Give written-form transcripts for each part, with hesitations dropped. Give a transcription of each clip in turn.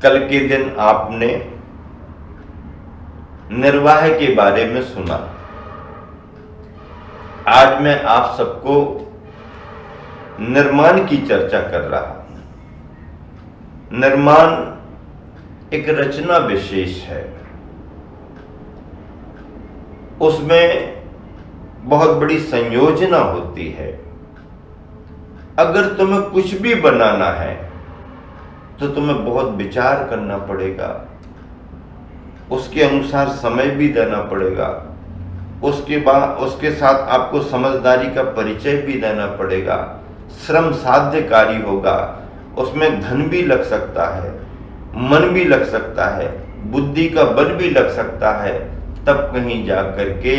कल के दिन आपने निर्वाह के बारे में सुना। आज मैं आप सबको निर्माण की चर्चा कर रहा हूं। निर्माण एक रचना विशेष है, उसमें बहुत बड़ी संयोजना होती है। अगर तुम्हें कुछ भी बनाना है तो तुम्हें बहुत विचार करना पड़ेगा, उसके अनुसार समय भी देना पड़ेगा, उसके साथ आपको समझदारी का परिचय भी देना पड़ेगा, श्रम साध्य कार्य होगा, उसमें धन भी लग सकता है, मन भी लग सकता है, बुद्धि का बल भी लग सकता है, तब कहीं जाकर के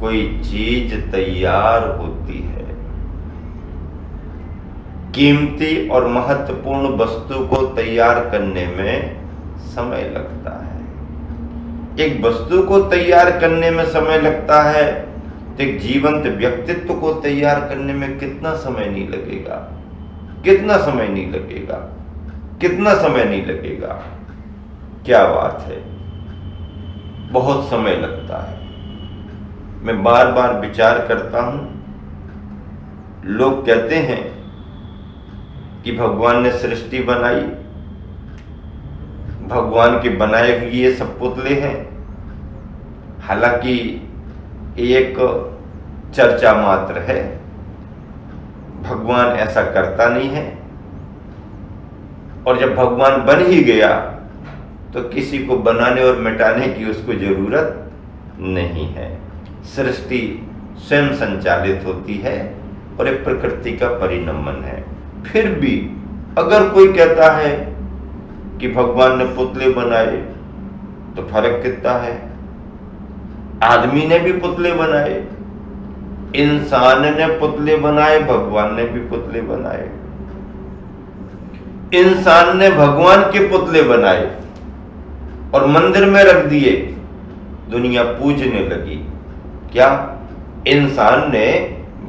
कोई चीज तैयार होती है। कीमती और महत्वपूर्ण वस्तु को तैयार करने में समय लगता है। एक वस्तु को तैयार करने में समय लगता है तो एक जीवंत व्यक्तित्व को तैयार करने में कितना समय नहीं लगेगा, कितना समय नहीं लगेगा, कितना समय नहीं लगेगा। क्या बात है, बहुत समय लगता है। मैं बार बार विचार करता हूं, लोग कहते हैं कि भगवान ने सृष्टि बनाई, भगवान के बनाए हुए ये सब पुतले हैं। हालांकि एक चर्चा मात्र है, भगवान ऐसा करता नहीं है। और जब भगवान बन ही गया तो किसी को बनाने और मिटाने की उसको जरूरत नहीं है। सृष्टि स्वयं संचालित होती है और एक प्रकृति का परिणमन है। फिर भी अगर कोई कहता है कि भगवान ने पुतले बनाए तो फर्क कितना है। आदमी ने भी पुतले बनाए, इंसान ने पुतले बनाए, भगवान ने भी पुतले बनाए। इंसान ने भगवान के पुतले बनाए और मंदिर में रख दिए, दुनिया पूजने लगी। क्या इंसान ने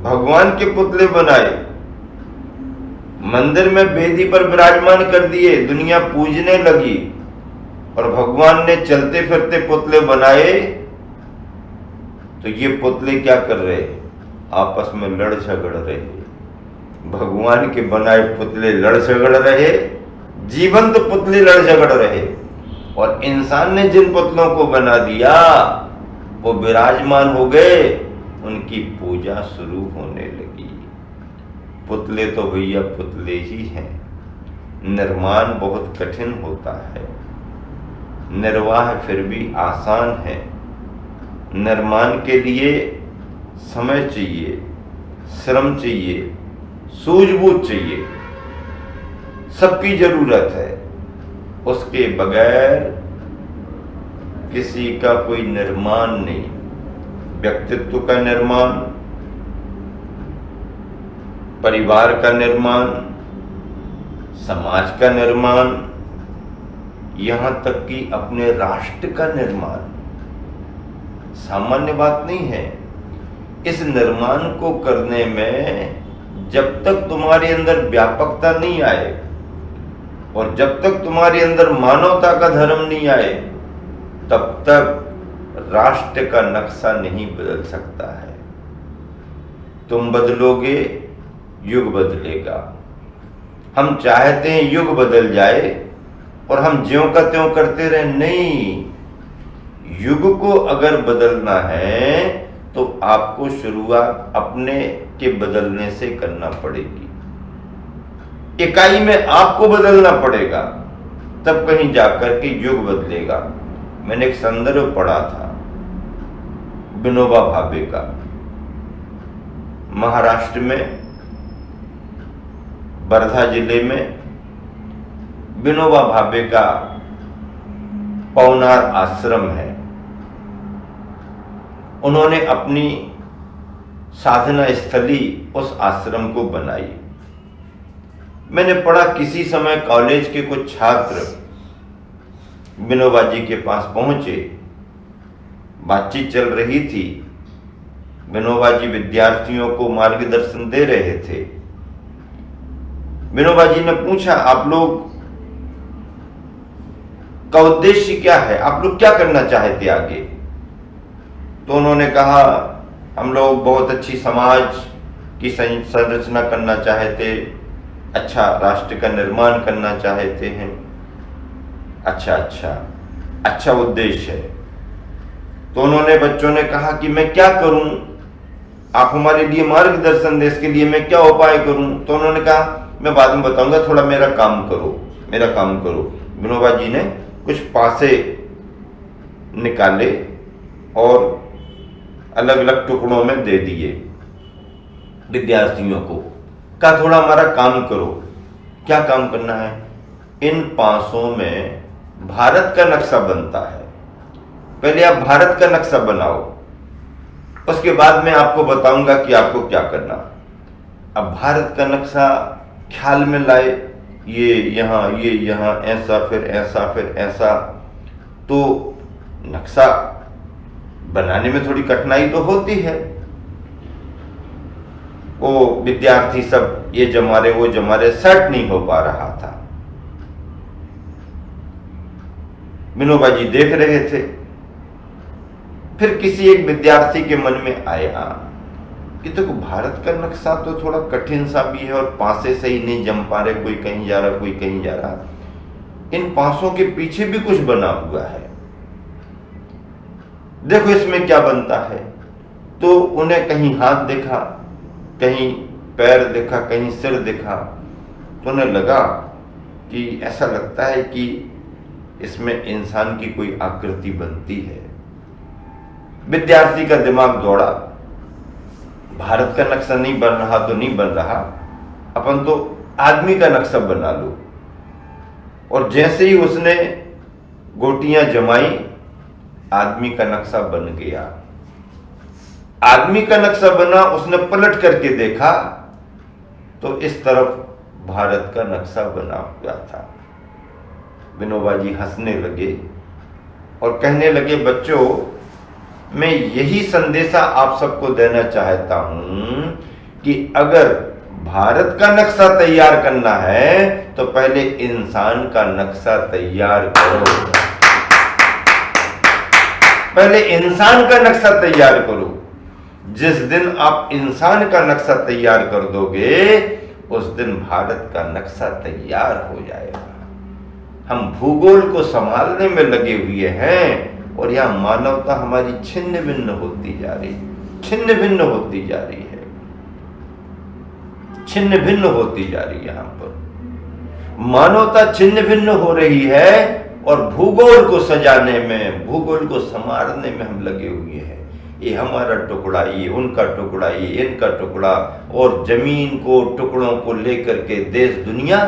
भगवान के पुतले बनाए, मंदिर में वेदी पर विराजमान कर दिए, दुनिया पूजने लगी, और भगवान ने चलते फिरते पुतले बनाए तो ये पुतले क्या कर रहे, आपस में लड़ झगड़ रहे। भगवान के बनाए पुतले लड़ झगड़ रहे, जीवंत पुतले लड़ झगड़ रहे, और इंसान ने जिन पुतलों को बना दिया वो विराजमान हो गए, उनकी पूजा शुरू होने लगी। पुतले तो भैया पुतले ही हैं। निर्माण बहुत कठिन होता है, निर्वाह फिर भी आसान है। निर्माण के लिए समय चाहिए, श्रम चाहिए, सूझबूझ चाहिए, सबकी जरूरत है। उसके बगैर किसी का कोई निर्माण नहीं। व्यक्तित्व का निर्माण, परिवार का निर्माण, समाज का निर्माण, यहां तक कि अपने राष्ट्र का निर्माण सामान्य बात नहीं है। इस निर्माण को करने में जब तक तुम्हारे अंदर व्यापकता नहीं आए और जब तक तुम्हारे अंदर मानवता का धर्म नहीं आए, तब तक राष्ट्र का नक्शा नहीं बदल सकता है। तुम बदलोगे, युग बदलेगा। हम चाहते हैं युग बदल जाए और हम ज्यों का त्यों करते रहे, नहीं। युग को अगर बदलना है तो आपको शुरुआत अपने के बदलने से करना पड़ेगी। इकाई में आपको बदलना पड़ेगा, तब कहीं जाकर के युग बदलेगा। मैंने एक संदर्भ पढ़ा था विनोबा भावे का। महाराष्ट्र में वर्धा जिले में विनोबा भावे का पवनार आश्रम है। उन्होंने अपनी साधना स्थली उस आश्रम को बनाई। मैंने पढ़ा किसी समय कॉलेज के कुछ छात्र विनोबा जी के पास पहुंचे, बातचीत चल रही थी। विनोबा जी विद्यार्थियों को मार्गदर्शन दे रहे थे। विनोबा जी ने पूछा, आप लोग का उद्देश्य क्या है, आप लोग क्या करना चाहते आगे। तो उन्होंने कहा हम लोग बहुत अच्छी समाज की संरचना करना चाहते, अच्छा राष्ट्र का निर्माण करना चाहते हैं। अच्छा उद्देश्य है। तो उन्होंने बच्चों ने कहा कि मैं क्या करूं, आप हमारे लिए मार्गदर्शन दें, इसके लिए मैं क्या उपाय करूं। तो उन्होंने कहा मैं बाद में बताऊंगा, थोड़ा मेरा काम करो। विनोबा जी ने कुछ पासे निकाले और अलग अलग टुकड़ों में दे दिए विद्यार्थियों को। कहा थोड़ा हमारा काम करो। क्या काम करना है, इन पासों में भारत का नक्शा बनता है, पहले आप भारत का नक्शा बनाओ, उसके बाद मैं आपको बताऊंगा कि आपको क्या करना। अब भारत का नक्शा ख्याल में लाए, ये यहाँ ऐसा फिर ऐसा। तो नक्शा बनाने में थोड़ी कठिनाई तो होती है। वो विद्यार्थी सब ये जमा रहे वो जमा रहे, सेट नहीं हो पा रहा था। विनोबा जी देख रहे थे। फिर किसी एक विद्यार्थी के मन में आया कि देखो भारत का नक्शा तो थोड़ा कठिन सा भी है और पासे से ही नहीं जम पा रहे, कोई कहीं जा रहा कोई कहीं जा रहा, इन पासों के पीछे भी कुछ बना हुआ है, देखो इसमें क्या बनता है। तो उन्हें कहीं हाथ दिखा, कहीं पैर दिखा, कहीं सिर दिखा। तो उन्हें लगा कि ऐसा लगता है कि इसमें इंसान की कोई आकृति बनती है। विद्यार्थी का दिमाग दौड़ा, भारत का नक्शा नहीं बन रहा तो नहीं बन रहा, अपन तो आदमी का नक्शा बना लो। और जैसे ही उसने गोटियां जमाई, आदमी का नक्शा बन गया। आदमी का नक्शा बना, उसने पलट करके देखा तो इस तरफ भारत का नक्शा बना हुआ था। विनोबा जी हंसने लगे और कहने लगे बच्चों, मैं यही संदेशा आप सबको देना चाहता हूं कि अगर भारत का नक्शा तैयार करना है तो पहले इंसान का नक्शा तैयार करो, पहले इंसान का नक्शा तैयार करो। जिस दिन आप इंसान का नक्शा तैयार कर दोगे उस दिन भारत का नक्शा तैयार हो जाएगा। हम भूगोल को संभालने में लगे हुए हैं और यह मानवता हमारी छिन्न भिन्न होती जा रही है, छिन्न भिन्न होती जा रही है, छिन्न भिन्न होती जा रही है। यहां पर मानवता छिन्न भिन्न हो रही है और भूगोल को सजाने में, भूगोल को संवारने में हम लगे हुए हैं। ये हमारा टुकड़ा, ये उनका टुकड़ा, ये इनका टुकड़ा, और जमीन को, टुकड़ों को लेकर के देश दुनिया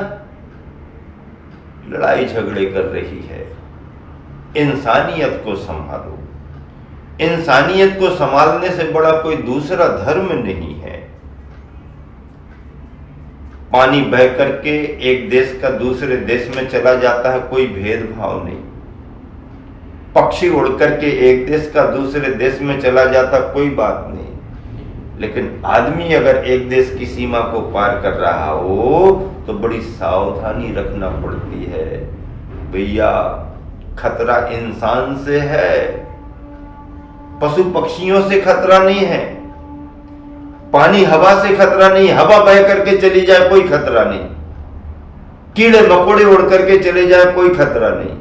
लड़ाई झगड़े कर रही है। इंसानियत को संभालो। इंसानियत को संभालने से बड़ा कोई दूसरा धर्म नहीं है। पानी बह करके एक देश का दूसरे देश में चला जाता है, कोई भेदभाव नहीं। पक्षी उड़ करके एक देश का दूसरे देश में चला जाता, कोई बात नहीं। लेकिन आदमी अगर एक देश की सीमा को पार कर रहा हो तो बड़ी सावधानी रखना पड़ती है। भैया खतरा इंसान से है, पशु पक्षियों से खतरा नहीं है, पानी हवा से खतरा नहीं, हवा बह करके चली जाए कोई खतरा नहीं, कीड़े मकोड़े उड़ करके चले जाए कोई खतरा नहीं,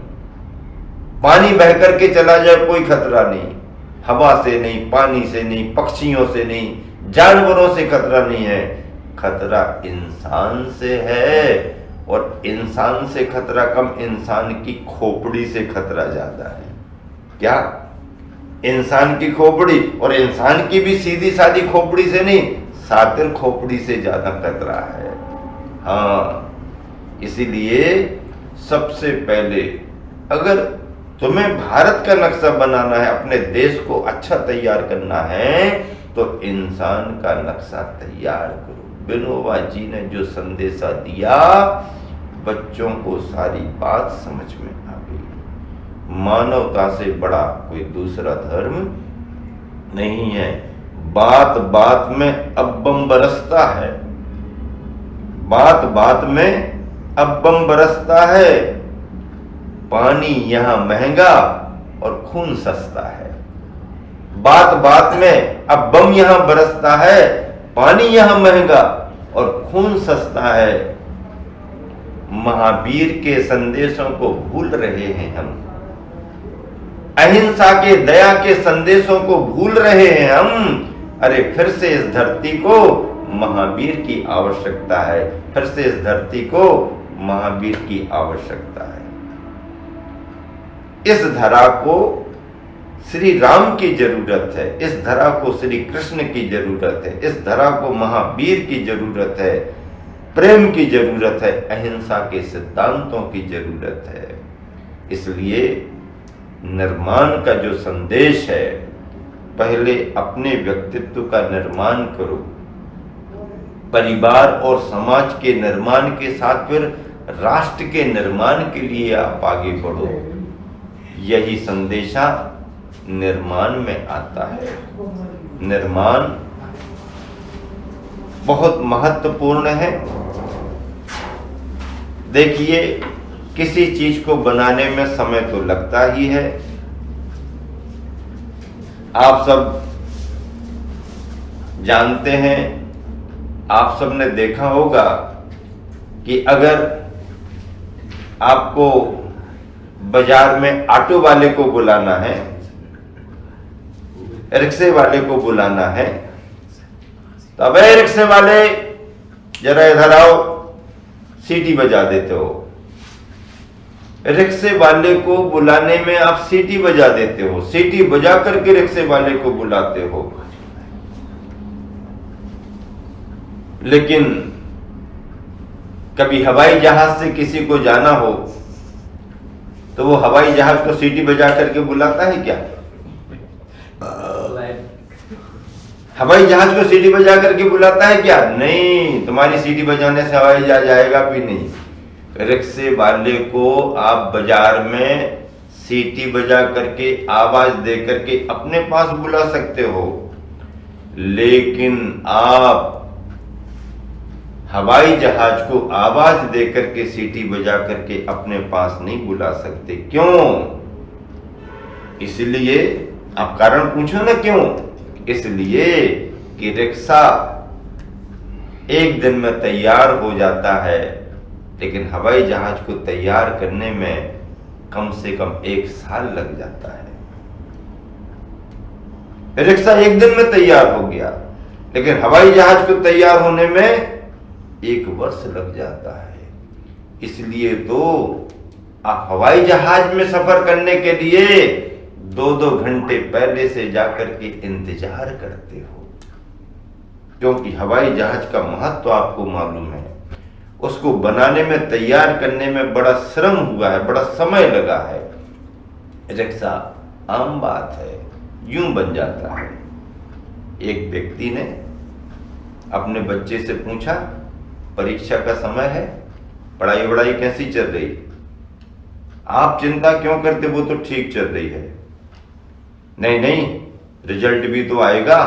पानी बह करके चला जाए कोई खतरा नहीं, हवा से नहीं, पानी से नहीं, पक्षियों से नहीं, जानवरों से खतरा नहीं है। खतरा इंसान से है, और इंसान से खतरा कम, इंसान की खोपड़ी से खतरा ज्यादा है। क्या? इंसान की खोपड़ी, और इंसान की भी सीधी सादी खोपड़ी से नहीं, सातिर खोपड़ी से ज्यादा खतरा है। हाँ, इसीलिए सबसे पहले अगर तुम्हें भारत का नक्शा बनाना है, अपने देश को अच्छा तैयार करना है, तो इंसान का नक्शा तैयार करो। विनोबा जी ने जो संदेशा दिया, बच्चों को सारी बात समझ में आ गई। मानवता से बड़ा कोई दूसरा धर्म नहीं है। बात बात में अब बम बरसता है, बात बात में अब बम बरसता है। पानी यहां महंगा और खून सस्ता है। बात बात में अब बम यहां बरसता है, पानी यहां महंगा और खून सस्ता है। महावीर के संदेशों को भूल रहे हैं हम, अहिंसा के दया के संदेशों को भूल रहे हैं हम। अरे फिर से इस धरती को महावीर की आवश्यकता है, फिर से इस धरती को महावीर की आवश्यकता है। इस धरा को श्री राम की जरूरत है, इस धरा को श्री कृष्ण की जरूरत है, इस धरा को महावीर की जरूरत है, प्रेम की जरूरत है, अहिंसा के सिद्धांतों की जरूरत है। इसलिए निर्माण का जो संदेश है, पहले अपने व्यक्तित्व का निर्माण करो, परिवार और समाज के निर्माण के साथ फिर राष्ट्र के निर्माण के लिए आप आगे बढ़ो। यही संदेशा निर्माण में आता है। निर्माण बहुत महत्वपूर्ण है। देखिए, किसी चीज को बनाने में समय तो लगता ही है। आप सब जानते हैं, आप सब ने देखा होगा कि अगर आपको बाजार में ऑटो वाले को बुलाना है, रिक्शे वाले को बुलाना है, तो अब रिक्शे वाले जरा इधर आओ, सीटी बजा देते हो। रिक्शे वाले को बुलाने में आप सीटी बजा देते हो, सीटी बजा करके रिक्शे वाले को बुलाते हो। लेकिन कभी हवाई जहाज से किसी को जाना हो तो वो हवाई जहाज को सीटी बजा करके बुलाता है क्या? हवाई जहाज को सीटी बजा करके बुलाता है क्या? नहीं, तुम्हारी सीटी बजाने से हवाई जहाज आएगा भी नहीं। रिक्शे वाले को आप बाजार में सीटी बजा करके, आवाज दे करके अपने पास बुला सकते हो, लेकिन आप हवाई जहाज को आवाज दे करके, सीटी बजा करके अपने पास नहीं बुला सकते। क्यों? इसलिए आप कारण पूछो ना क्यों? इसलिए कि रिक्शा एक दिन में तैयार हो जाता है, लेकिन हवाई जहाज को तैयार करने में कम से कम 1 साल लग जाता है। रिक्शा एक दिन में तैयार हो गया, लेकिन हवाई जहाज को तैयार होने में 1 वर्ष लग जाता है। इसलिए तो आप हवाई जहाज में सफर करने के लिए 2-2 घंटे पहले से जाकर के इंतजार करते हो, क्योंकि हवाई जहाज का महत्व आपको मालूम है। उसको बनाने में, तैयार करने में बड़ा श्रम हुआ है, बड़ा समय लगा है। रिक्शा आम बात है, यूं बन जाता है। एक व्यक्ति ने अपने बच्चे से पूछा, परीक्षा का समय है, पढ़ाई वढ़ाई कैसी चल रही? आप चिंता क्यों करते, वो तो ठीक चल रही है। नहीं नहीं, रिजल्ट भी तो आएगा,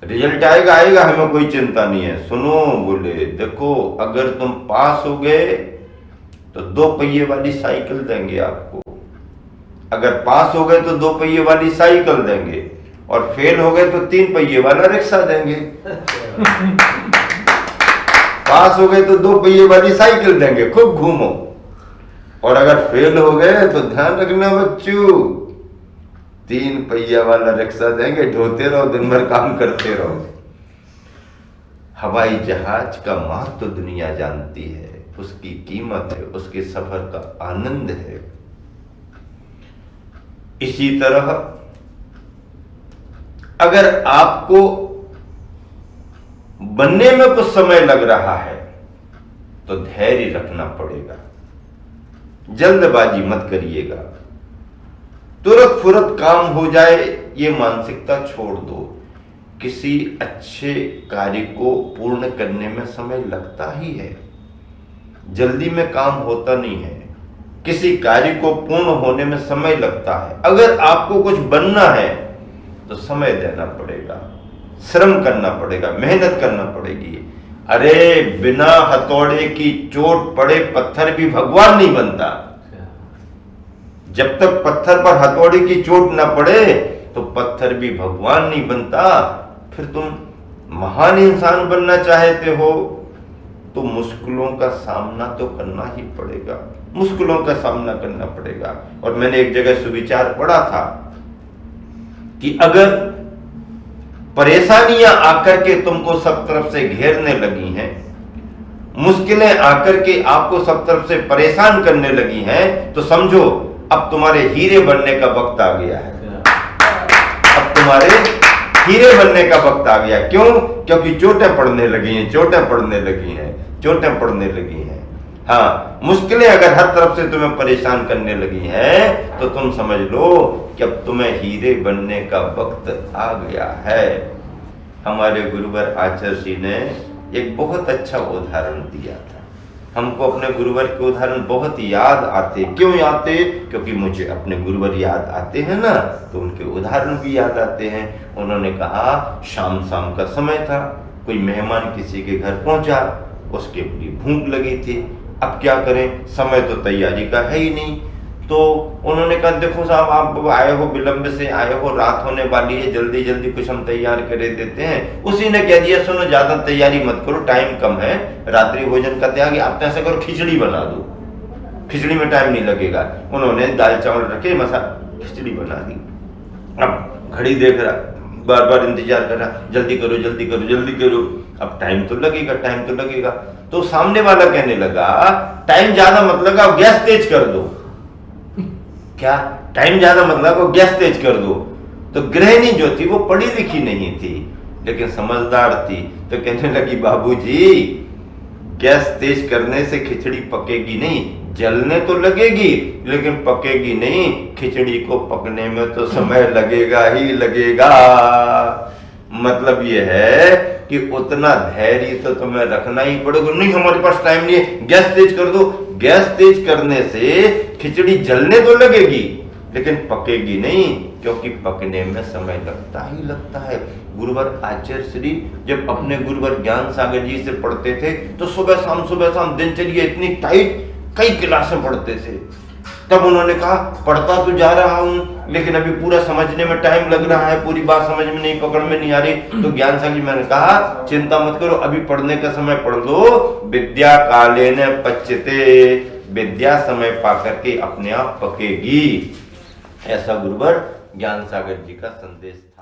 रिजल्ट आएगा आएगा, हमें कोई चिंता नहीं है। सुनो, बोले देखो, अगर तुम पास हो गए तो 2 पहिए वाली साइकिल देंगे आपको, अगर पास हो गए तो 2 पहिए वाली साइकिल देंगे, और फेल हो गए तो 3 पहिए वाला रिक्शा देंगे। पास हो गए तो 2 पहिए वाली साइकिल देंगे, खूब घूमो, और अगर फेल हो गए तो ध्यान रखना बच्चों, 3 पहिया वाला रिक्शा देंगे, ढोते रहो, दिन भर काम करते रहो। हवाई जहाज का महत्व तो दुनिया जानती है, उसकी कीमत है, उसके सफर का आनंद है। इसी तरह अगर आपको बनने में कुछ समय लग रहा है तो धैर्य रखना पड़ेगा, जल्दबाजी मत करिएगा, तुरंत फुरत काम हो जाए ये मानसिकता छोड़ दो। किसी अच्छे कार्य को पूर्ण करने में समय लगता ही है, जल्दी में काम होता नहीं है। किसी कार्य को पूर्ण होने में समय लगता है। अगर आपको कुछ बनना है तो समय देना पड़ेगा, श्रम करना पड़ेगा, मेहनत करना पड़ेगी। अरे बिना हथौड़े की चोट पड़े पत्थर भी भगवान नहीं बनता। जब तक पत्थर पर हथौड़े की चोट ना पड़े तो पत्थर भी भगवान नहीं बनता। फिर तुम महान इंसान बनना चाहते हो तो मुश्किलों का सामना तो करना ही पड़ेगा, मुश्किलों का सामना करना पड़ेगा। और मैंने एक जगह सुविचार पढ़ा था कि अगर परेशानियां आकर के तुमको सब तरफ से घेरने लगी हैं, मुश्किलें आकर के आपको सब तरफ से परेशान करने लगी हैं, तो समझो अब तुम्हारे हीरे बनने का वक्त आ गया है। अब तुम्हारे हीरे बनने का वक्त आ गया। क्यों? क्योंकि चोटें पड़ने लगी हैं, चोटें पड़ने लगी हैं, चोटें पड़ने लगी हैं। हाँ, मुश्किलें अगर हर तरफ से तुम्हें परेशान करने लगी हैं तो तुम समझ लो कि अब तुम्हें हीरे बनने का वक्त आ गया है। हमारे गुरुवर आचार्य जी ने एक बहुत अच्छा उदाहरण दिया था। हमको अपने गुरुवर के उदाहरण बहुत याद आते। क्यों आते? क्योंकि मुझे अपने गुरुवर याद आते हैं ना, तो उनके उदाहरण भी याद आते हैं। उन्होंने कहा शाम शाम का समय था, कोई मेहमान किसी के घर पहुंचा, उसके लिए भूख लगी थी। अब क्या करें, समय तो तैयारी का है ही नहीं। तो उन्होंने कहा देखो साहब, आप आए हो, विलंब से आए हो, रात होने वाली है, जल्दी जल्दी कुछ हम तैयार करे देते हैं। उसी ने कह दिया सुनो, ज्यादा तैयारी मत करो, टाइम कम है, रात्रि भोजन का त्याग, आप तो ऐसा करो खिचड़ी बना दो, खिचड़ी में टाइम नहीं लगेगा। उन्होंने दाल चावल रखे, मसाला, खिचड़ी बना दी। अब घड़ी देख रहा, बार बार इंतजार कर रहा, जल्दी करो जल्दी करो जल्दी करो, अब टाइम तो लगेगा, टाइम तो लगेगा। तो सामने वाला कहने लगा टाइम ज्यादा मत लगाओ, गैस तेज कर दो। क्या? टाइम ज्यादा मत लगाओ, गैस तेज कर दो। तो गृहिणी जो थी वो पढ़ी लिखी नहीं थी लेकिन समझदार थी, तो कहने लगी बाबूजी गैस तेज करने से खिचड़ी पकेगी नहीं, जलने तो लगेगी लेकिन पकेगी नहीं, खिचड़ी को पकने में तो समय लगेगा ही लगेगा। मतलब ये है कि उतना धैर्य तो तुम्हें रखना ही पड़ेगा। नहीं हमारे पास टाइम नहीं है, गैस तेज कर दो। गैस तेज करने से खिचड़ी जलने तो लगेगी लेकिन पकेगी नहीं, क्योंकि पकने में समय लगता ही लगता है। गुरुवर आचार्य श्री जब अपने गुरुवर ज्ञान सागर जी से पढ़ते थे तो सुबह शाम दिनचर्या इतनी टाइट, कई क्लासें पढ़ते थे। तब उन्होंने कहा पढ़ता तो जा रहा हूं लेकिन अभी पूरा समझने में टाइम लग रहा है, पूरी बात समझ में नहीं, पकड़ में नहीं आ रही। तो ज्ञान सागर जी मैंने कहा चिंता मत करो, अभी पढ़ने का समय पढ़ लो, विद्या कालेन पच्यते, विद्या समय पाकर के अपने आप पकेगी। ऐसा गुरुवर ज्ञान सागर जी का संदेश था।